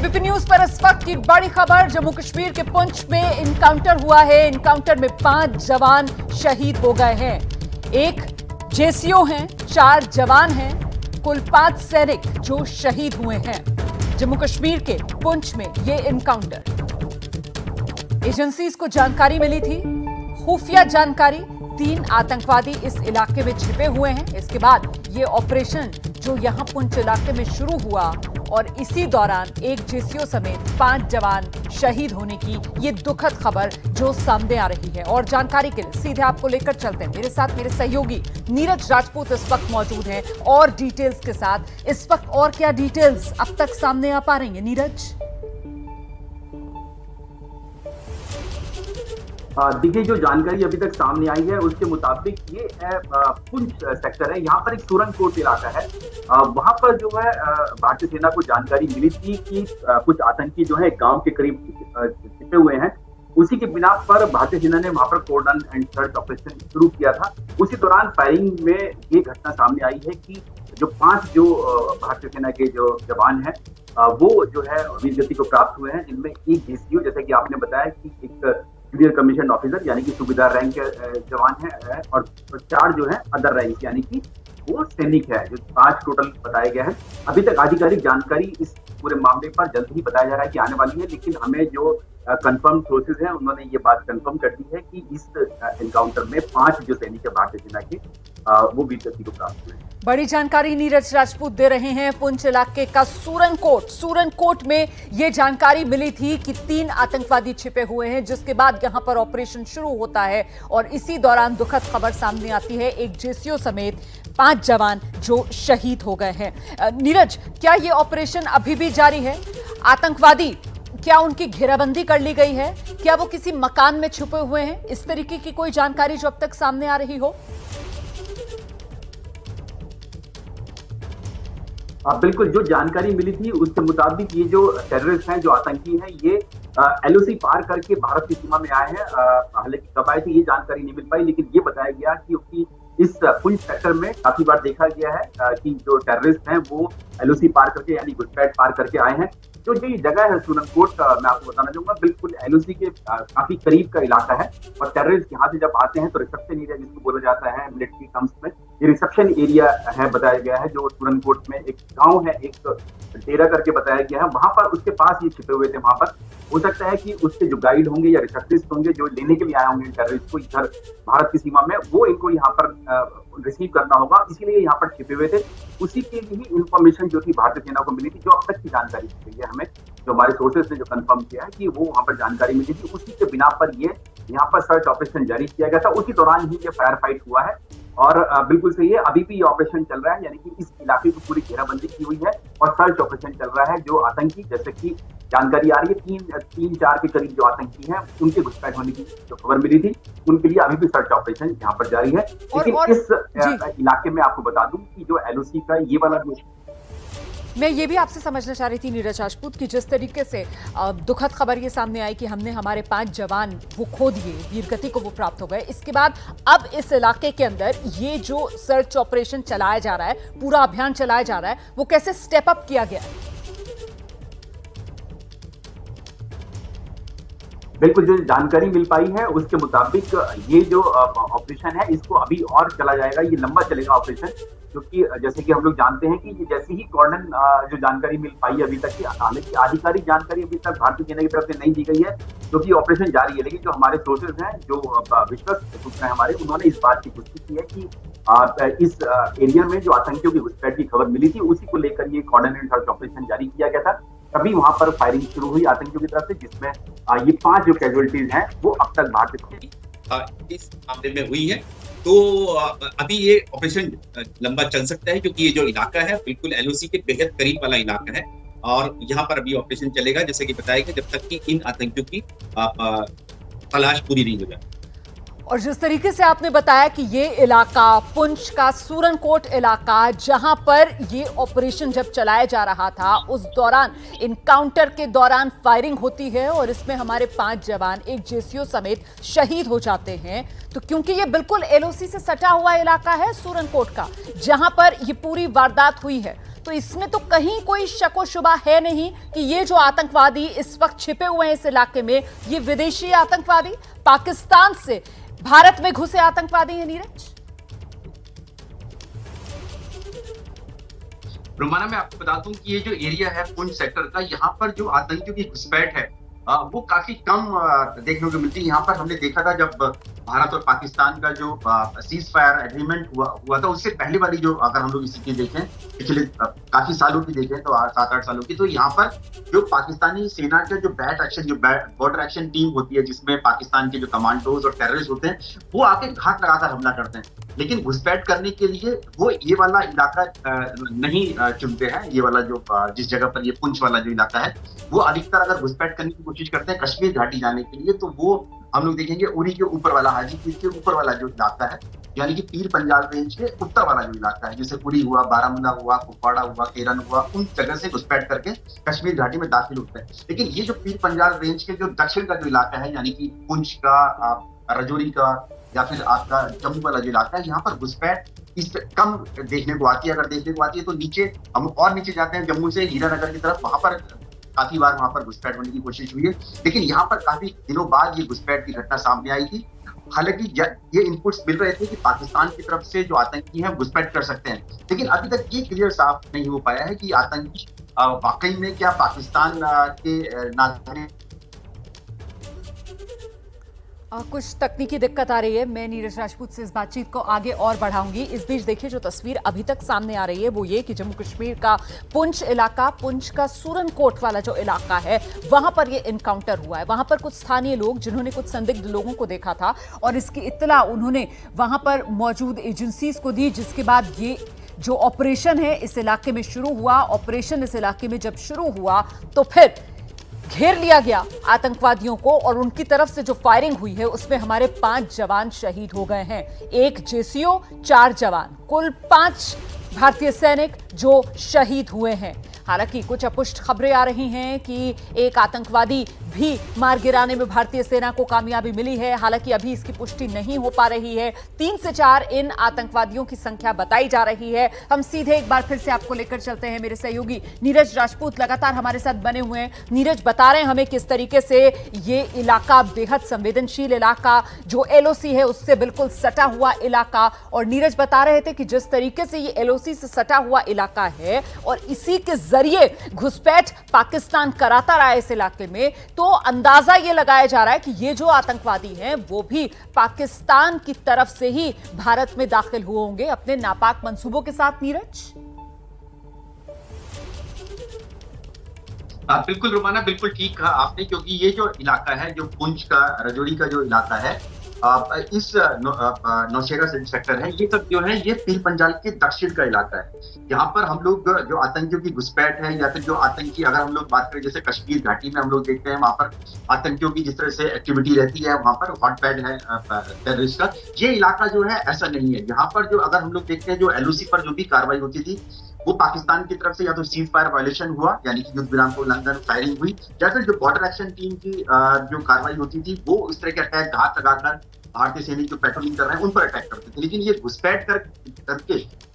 ABP news पर इस वक्त की बड़ी खबर। जम्मू कश्मीर के पुंछ में इनकाउंटर हुआ है। इनकाउंटर में 5 जवान शहीद हो गए हैं। एक जेसीओ हैं, 4 जवान हैं, कुल 5 सैनिक जो शहीद हुए हैं जम्मू कश्मीर के पुंछ में ये इनकाउंटर। एजेंसीज को जानकारी मिली थी, खुफिया जानकारी, 3 आतंकवादी इस इलाके में छिपे हुए हैं। इसके बाद ये ऑपरेशन जो यहां पुंछ इलाके में शुरू हुआ और इसी दौरान एक जेसीओ समेत 5 जवान शहीद होने की ये दुखद खबर जो सामने आ रही है। और जानकारी के लिए सीधे आपको लेकर चलते हैं। मेरे साथ मेरे सहयोगी नीरज राजपूत इस वक्त मौजूद हैं और डिटेल्स के साथ। इस वक्त और क्या डिटेल्स अब तक सामने आ पा रही है नीरज? देखिए, जो जानकारी अभी तक सामने आई है उसके मुताबिक ये पुंछ सेक्टर है। यहाँ पर एक सूरनकोट इलाका है। वहां पर जो है भारतीय सेना को जानकारी मिली थी कि कुछ आतंकी जो है गांव के करीब छिपे हुए हैं। उसी के बिना पर भारतीय सेना ने वहां पर कोर्डन एंड सर्च ऑपरेशन शुरू किया था। उसी दौरान फायरिंग में ये घटना सामने आई है कि जो 5 जो भारतीय सेना के जो जवान हैं वो जो है वीरगति को प्राप्त हुए हैं। जिनमें एक जेसीओ, जैसे कि आपने बताया कि एक सीनियर कमीशन ऑफिसर यानी कि सूबेदार रैंक के जवान है और 4 जो है अदर रैंक यानी कि वो सैनिक है। जो 5 टोटल बताया गया है। अभी तक आधिकारिक जानकारी इस पूरे मामले पर जल्द ही बताया जा रहा है कि आने वाली है, लेकिन हमें जो कंफर्म सोर्सेज हैं उन्होंने ये बात कंफर्म कर दी है कि इस एनकाउंटर में 5 जो सैनिक है भारतीय सेना के वो वीरगति को प्राप्त हुए हैं। बड़ी जानकारी नीरज राजपूत दे रहे हैं। पुंछ इलाके का सूरनकोट में यह जानकारी मिली थी कि 3 आतंकवादी छिपे हुए हैं, जिसके बाद यहां पर ऑपरेशन शुरू होता है और इसी दौरान दुखद खबर सामने आती है, एक जेसीओ समेत 5 जवान जो शहीद हो गए हैं। नीरज, क्या यह ऑपरेशन अभी भी जारी है? आतंकवादी, क्या उनकी घेराबंदी कर ली गई है? क्या वो किसी मकान में छुपे हुए हैं? इस तरीके की कोई जानकारी जो अब तक सामने आ रही हो? बिल्कुल, जो जानकारी मिली थी उसके मुताबिक ये जो टेररिस्ट हैं, जो आतंकी हैं, ये एलओसी पार करके भारत की सीमा में आए हैं। हालांकि कब आए थे ये जानकारी नहीं मिल पाई, लेकिन ये बताया गया कि इस पुंछ सेक्टर में काफी बार देखा गया है कि जो टेररिस्ट हैं वो एलओसी पार करके यानी घुसपैठ पार करके आए हैं। जो ये जगह है सूरनकोट, मैं आपको बताना चाहूंगा, बिल्कुल एलओसी के काफी करीब का इलाका है। और टेररिस्ट यहाँ से जब आते हैं तो रिसेप्शन एरिया जिसको बोला जाता है मिलिट्री टर्म्स में, ये रिसेप्शन एरिया है बताया गया है। जो सूरनकोट में एक गांव है, एक डेरा करके बताया गया है, वहां पर उसके पास ये छिपे हुए थे। वहां पर हो सकता है कि उसके जो गाइड होंगे या रिसेप्शनिस्ट होंगे जो लेने के लिए आए होंगे टेररिस्ट को इधर भारत की सीमा में, वो इनको यहाँ पर रिसीव करना होगा, इसीलिए यहाँ पर छिपे हुए थे। उसी के लिए ही इंफॉर्मेशन जो थी भारतीय सेना को मिली थी, जो अब तक की जानकारी दी गई है हमें, जो हमारे सोर्सेज ने जो कंफर्म किया है कि वो वहां पर जानकारी मिली थी। उसी के बिना पर ये यहाँ पर सर्च ऑपरेशन जारी किया गया था। उसी दौरान ही ये फायर फाइट हुआ है। और बिल्कुल सही है, अभी भी ये ऑपरेशन चल रहा है, यानी कि इस इलाके की पूरी घेराबंदी की हुई है और सर्च ऑपरेशन चल रहा है। जो आतंकी, जैसे कि जानकारी आ रही है, 3-4 के करीब जो आतंकी हैं उनके घुसपैठ होने की जो खबर मिली थी, उनके लिए अभी भी सर्च ऑपरेशन यहाँ पर जारी है। लेकिन इस इलाके में आपको बता दूं कि जो एलओसी का ये वाला जो, मैं ये भी आपसे समझना चाह रही थी नीरज राजपूत की जिस तरीके से दुखद खबर ये सामने आई कि हमने हमारे 5 जवान वो खो दिए, वीरगति को वो प्राप्त हो गए। इसके बाद अब इस इलाके के अंदर ये जो सर्च ऑपरेशन चलाया जा रहा है, पूरा अभियान चलाया जा रहा है, वो कैसे स्टेप अप किया गया है? बिल्कुल, जो जानकारी मिल पाई है उसके मुताबिक ये जो ऑपरेशन है इसको अभी और चला जाएगा, ये लंबा चलेगा ऑपरेशन। क्योंकि जैसे कि हम लोग जानते हैं कि जैसे ही कॉर्डन जो जानकारी मिल पाई अभी तक की, हालांकि आधिकारिक जानकारी अभी तक भारतीय सेना की तरफ से नहीं दी गई है क्योंकि ऑपरेशन जारी है। लेकिन जो हमारे सोर्सेज हैं, जो विश्वस्त सूत्र हैं हमारे, उन्होंने इस बात की पुष्टि की है कि इस एरिया में जो आतंकियों की घुसपैठ की खबर मिली थी, उसी को लेकर ये कॉर्डन एंड सर्च ऑपरेशन जारी किया गया था। तभी वहां पर फायरिंग शुरू हुई आतंकियों की तरफ से, जिसमें ये 5 जो कैजुअलिटीज हैं वो अब तक भारतीय इस मामले में हुई है। तो अभी ये ऑपरेशन लंबा चल सकता है क्योंकि ये जो इलाका है बिल्कुल एलओसी के बेहद करीब वाला इलाका है और यहाँ पर अभी ऑपरेशन चलेगा, जैसे कि बताया गया, जब तक कि इन आतंकियों की तलाश पूरी नहीं हो जाए। और जिस तरीके से आपने बताया कि ये इलाका पुंछ का सूरनकोट इलाका, जहां पर ये ऑपरेशन जब चलाया जा रहा था, उस दौरान इनकाउंटर के दौरान फायरिंग होती है और इसमें हमारे 5 जवान, एक जेसीओ समेत शहीद हो जाते हैं। तो क्योंकि ये बिल्कुल एलओसी से सटा हुआ इलाका है सूरनकोट का, जहां पर ये पूरी वारदात हुई है, तो इसमें तो कहीं कोई शको शुबा है नहीं कि ये जो आतंकवादी इस वक्त छिपे हुए हैं इस इलाके में, ये विदेशी आतंकवादी, पाकिस्तान से भारत में घुसे आतंकवादी हैं। नीरज, रोमाना, मैं आपको बता दूं कि ये जो एरिया है पुंछ सेक्टर का, यहाँ पर जो आतंकियों की घुसपैठ है वो काफी कम देखने को मिलती है। यहाँ पर हमने देखा था जब भारत और पाकिस्तान का जो सीज फायर एग्रीमेंट हुआ था, उससे पहले वाली जो, अगर हम लोग स्थिति देखें पिछले काफी सालों की देखें तो 7-8 सालों की, तो यहाँ पर जो पाकिस्तानी सेना का जो बैट एक्शन, जो बॉर्डर एक्शन टीम होती है, जिसमें पाकिस्तान के जो कमांडोज और टेररिस्ट होते हैं, वो आके घात लगाकर हमला करते हैं। लेकिन घुसपैठ करने के लिए वो ये वाला इलाका नहीं चुनते हैं। ये वाला जो जिस जगह पर ये पुंछ वाला जो इलाका है, वो अधिकतर अगर घुसपैठ करने की कोशिश करते हैं कश्मीर घाटी जाने के लिए, तो वो हम लोग देखेंगे उरी के ऊपर वाला, हाजीपुर के ऊपर वाला जो इलाका है, यानी कि पीर पंजाल रेंज के उत्तर वाला जो इलाका है, जैसे उरी हुआ, बारामूला हुआ, कुपवाड़ा हुआ, केरन हुआ, उन जगह से घुसपैठ करके कश्मीर घाटी में दाखिल होते हैं। लेकिन ये जो पीर पंजाल रेंज के जो दक्षिण का जो इलाका है, यानी कि पुंछ का, राजौरी का या फिर आपका जम्मू वाला जो इलाका है, यहाँ पर घुसपैठ इस कम देखने को आती है। अगर देखने को आती है तो नीचे, हम और नीचे जाते हैं जम्मू से हीरानगर की तरफ, वहां पर काफी बार वहां पर घुसपैठ होने की कोशिश हुई है। लेकिन यहाँ पर काफी दिनों बाद ये घुसपैठ की घटना सामने आई थी। हालांकि ये इनपुट्स मिल रहे थे कि पाकिस्तान की तरफ से जो आतंकी हैं घुसपैठ कर सकते हैं, लेकिन अभी तक ये क्लियर साफ नहीं हो पाया है कि आतंकी वाकई में क्या पाकिस्तान के नागरिक। कुछ तकनीकी दिक्कत आ रही है। मैं नीरज राजपूत से इस बातचीत को आगे और बढ़ाऊंगी। इस बीच देखिए जो तस्वीर अभी तक सामने आ रही है वो ये कि जम्मू कश्मीर का पुंछ इलाका, पुंछ का सूरनकोट वाला जो इलाका है, वहां पर ये इनकाउंटर हुआ है। वहां पर कुछ स्थानीय लोग जिन्होंने कुछ संदिग्ध लोगों को देखा था और इसकी इत्तला उन्होंने वहां पर मौजूद एजेंसीज को दी, जिसके बाद ये जो ऑपरेशन है इस इलाके में शुरू हुआ। ऑपरेशन इस इलाके में जब शुरू हुआ तो फिर घेर लिया गया आतंकवादियों को और उनकी तरफ से जो फायरिंग हुई है उसमें हमारे 5 जवान शहीद हो गए हैं। 1 जेसीओ, 4 जवान, कुल 5 भारतीय सैनिक जो शहीद हुए हैं। हालांकि कुछ अपुष्ट खबरें आ रही हैं कि एक आतंकवादी भी मार गिराने में भारतीय सेना को कामयाबी मिली है। हालांकि अभी इसकी पुष्टि नहीं हो पा रही है। 3 से 4 इन आतंकवादियों की संख्या बताई जा रही है। हम सीधे एक बार फिर से आपको लेकर चलते हैं। मेरे सहयोगी नीरज राजपूत लगातार हमारे साथ बने हुए हैं। नीरज, बता रहे हैं हमें किस तरीके से ये इलाका बेहद संवेदनशील इलाका, जो एलओसी है उससे बिल्कुल सटा हुआ इलाका, और नीरज बता रहे थे कि जिस तरीके से ये एलओसी से सटा हुआ इलाका है और इसी के जरिए घुसपैठ पाकिस्तान कराता रहा है इस इलाके में, तो अंदाजा ये लगाया जा रहा है कि ये जो आतंकवादी हैं वो भी पाकिस्तान की तरफ से ही भारत में दाखिल हुए होंगे अपने नापाक मंसूबों के साथ। नीरज, बिल्कुल रोमाना, बिल्कुल ठीक कहा आपने, क्योंकि ये जो इलाका है, जो पुंछ का, राजौरी का जो इलाका है, इस नौशेरा सेक्टर है, ये सब जो है ये पीर पंजाल के दक्षिण का इलाका है। यहाँ पर हम लोग जो आतंकियों की घुसपैठ है या फिर जो आतंकी, अगर हम लोग बात करें जैसे कश्मीर घाटी में हम लोग देखते हैं वहां पर आतंकियों की जिस तरह से एक्टिविटी रहती है, वहां पर हॉटपैड है टेररिस्ट का, ये इलाका जो है ऐसा नहीं है। यहाँ पर जो अगर हम लोग देखते हैं जो एलओसी पर जो भी कार्रवाई होती थी वो पाकिस्तान की तरफ से या तो सीज फायर वायलेशन हुआ, यानी कि युद्ध विराम को उल्लंघन, फायरिंग हुई, या फिर जो बॉर्डर एक्शन टीम की जो कार्रवाई होती थी वो इस तरह के अटैक, घात लगाकर भारतीय सैनिक जो पेट्रोलिंग कर रहे हैं उन पर अटैक करते थे। लेकिन ये घुसपैठ करके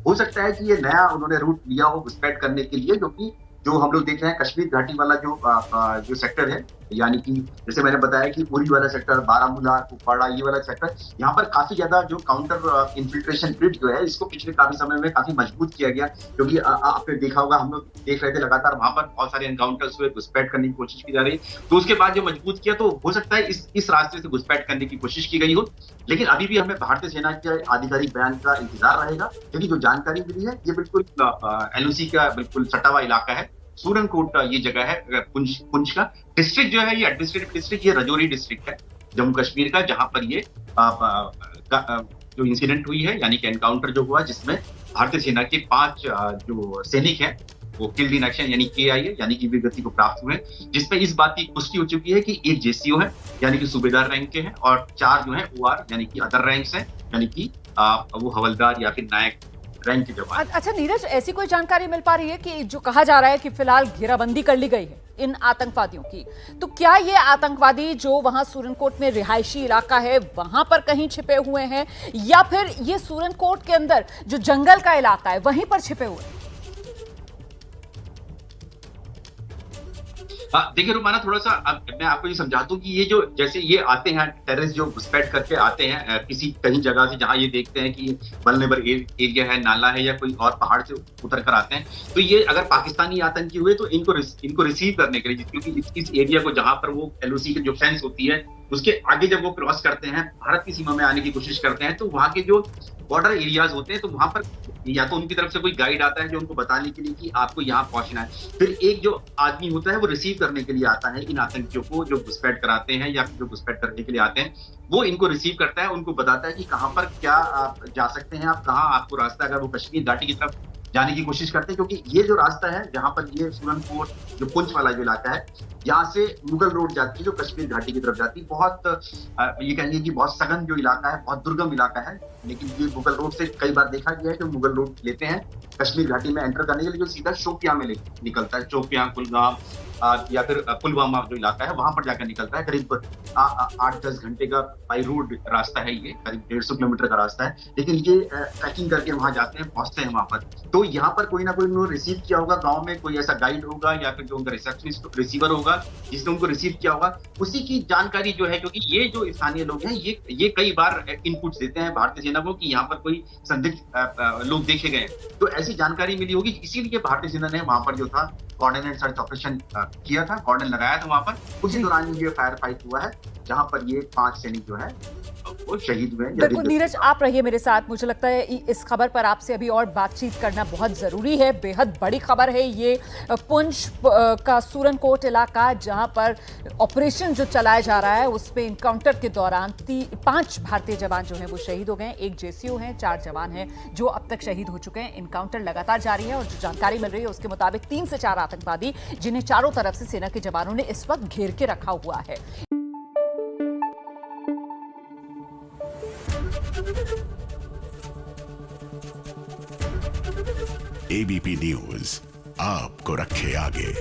हो सकता है कि ये नया उन्होंने रूट लिया हो घुसपैठ करने के लिए, क्योंकि जो हम लोग देख रहे हैं कश्मीर घाटी वाला जो सेक्टर है, यानी कि जैसे मैंने बताया कि उरी वाला सेक्टर, बारामूला, कुपवाड़ा, ये वाला सेक्टर, यहाँ पर काफी ज्यादा जो काउंटर इन्फिल्ट्रेशन ग्रिड जो है इसको पिछले काफी समय में काफी मजबूत किया गया। क्योंकि आपने देखा होगा, हम लोग देख रहे थे लगातार वहां पर बहुत सारे एनकाउंटर्स हुए, घुसपैठ करने की कोशिश की जा रही, तो उसके बाद जो मजबूत किया, तो हो सकता है इस रास्ते से घुसपैठ करने की कोशिश की गई हो। लेकिन अभी भी हमें भारतीय सेना के आधिकारिक बयान का इंतजार रहेगा, क्योंकि जो जानकारी मिली है ये बिल्कुल एलओसी का बिल्कुल सटा हुआ इलाका है। सूरनकोट ये जगह है पुंछ का। डिस्ट्रिक्ट जो है ये एडमिनिस्ट्रेटिव डिस्ट्रिक्ट, ये राजौरी डिस्ट्रिक्ट है जम्मू कश्मीर का, जहां पर ये जो इंसिडेंट हुई है, यानी कि एनकाउंटर जो हुआ, जिसमें भारतीय सेना के 5 जो सैनिक हैं वो किल्ड इन एक्शन यानी KIA यानी कि वीरगति को प्राप्त हुए, जिसमें इस बात की पुष्टि हो चुकी है कि 1 जेसीओ है यानी कि सूबेदार रैंक के हैं, और 4 जो है OR यानी कि अदर रैंक्स हैं, यानी कि वो हवलदार या फिर नायक रैंक के जवान। अच्छा नीरज, ऐसी कोई जानकारी मिल पा रही है कि जो कहा जा रहा है कि फिलहाल घेराबंदी कर ली गई है इन आतंकवादियों की, तो क्या ये आतंकवादी जो वहां सूरनकोट में रिहायशी इलाका है वहां पर कहीं छिपे हुए हैं, या फिर ये सूरनकोट के अंदर जो जंगल का इलाका है वहीं पर छिपे हुए हैं? देखिए रुमाना, थोड़ा सा अब मैं आपको ये समझा दूं कि ये जो जैसे ये आते हैं टेररिस्ट जो घुसपैठ करके आते हैं किसी कहीं जगह से जहां ये देखते हैं कि वल्नरेबल एरिया है, नाला है या कोई और पहाड़ से उतर कर आते हैं, तो ये अगर पाकिस्तानी आतंकी हुए तो इनको रिसीव करने के लिए, क्योंकि इस एरिया को जहां पर वो एलओसी की जो फेंस होती है उसके आगे जब वो क्रॉस करते हैं, भारत की सीमा में आने की कोशिश करते हैं, तो वहां के जो बॉर्डर एरियाज होते हैं तो वहां पर या तो उनकी तरफ से कोई गाइड आता है जो उनको बताने के लिए कि आपको यहाँ पहुंचना है, फिर एक जो आदमी होता है वो रिसीव करने के लिए आता है इन आतंकियों को जो घुसपैठ कराते हैं या जो घुसपैठ करने के लिए आते हैं, वो इनको रिसीव करता है, उनको बताता है कि कहाँ पर क्या आप जा सकते हैं, आप कहाँ आपको रास्ता, अगर वो कश्मीर घाटी की तरफ जाने की कोशिश करते हैं, क्योंकि ये जो रास्ता है जहां पर ये सूरनकोट जो पुंछ वाला जो इलाका है, यहाँ से मुगल रोड जाती है जो कश्मीर घाटी की तरफ जाती है, बहुत ये कहेंगे कि बहुत सघन जो इलाका है, बहुत दुर्गम इलाका है, लेकिन ये मुगल रोड से कई बार देखा गया है कि मुगल रोड लेते हैं कश्मीर घाटी में एंटर करने के लिए, जो सीधा शोपियां में निकलता है, शोपियां, कुलगाम या फिर पुलवामा जो इलाका है वहां पर जाकर निकलता है। करीब 8-10 घंटे का बाई रोड रास्ता है, ये करीब 150 किलोमीटर का रास्ता है, लेकिन ये ट्रैकिंग करके वहां जाते हैं, पहुंचते हैं वहां पर, तो यहाँ पर कोई ना कोई उन्होंने रिसीव किया होगा, गांव में कोई ऐसा गाइड होगा या फिर जो उनका रिसेप्शनिस्ट रिसीवर होगा जिसने उनको रिसीव किया होगा, उसी की जानकारी जो है, क्योंकि ये जो स्थानीय लोग हैं ये कई बार इनपुट्स देते हैं भारतीय सेना को कि यहाँ पर कोई संदिग्ध लोग देखे गए, तो ऐसी जानकारी मिली होगी, इसीलिए भारतीय सेना ने वहां पर जो था कॉर्डन एंड सर्च ऑपरेशन किया था, कॉर्डन लगाया था वहां पर, उसी दौरान ये फायर फाइट हुआ है जहां पर ये 5 सैनिक जो है वो शहीद हुए। बिल्कुल नीरज, आप रहिए मेरे साथ, मुझे लगता है इस खबर पर आपसे अभी और बातचीत करना बहुत जरूरी है। बेहद बड़ी खबर है ये, पुंछ का सूरनकोट इलाका जहां पर ऑपरेशन जो चलाया जा रहा है उस पे इनकाउंटर के दौरान 5 भारतीय जवान जो हैं वो शहीद हो गए, एक जेसीओ हैं, 4 जवान हैं जो अब तक शहीद हो चुके हैं। इनकाउंटर लगातार जारी है और जो जानकारी मिल रही है उसके मुताबिक 3 से 4 आतंकवादी जिन्हें चारों तरफ से सेना के जवानों ने इस वक्त घेर के रखा हुआ है। एबीपी न्यूज आपको रखे आगे।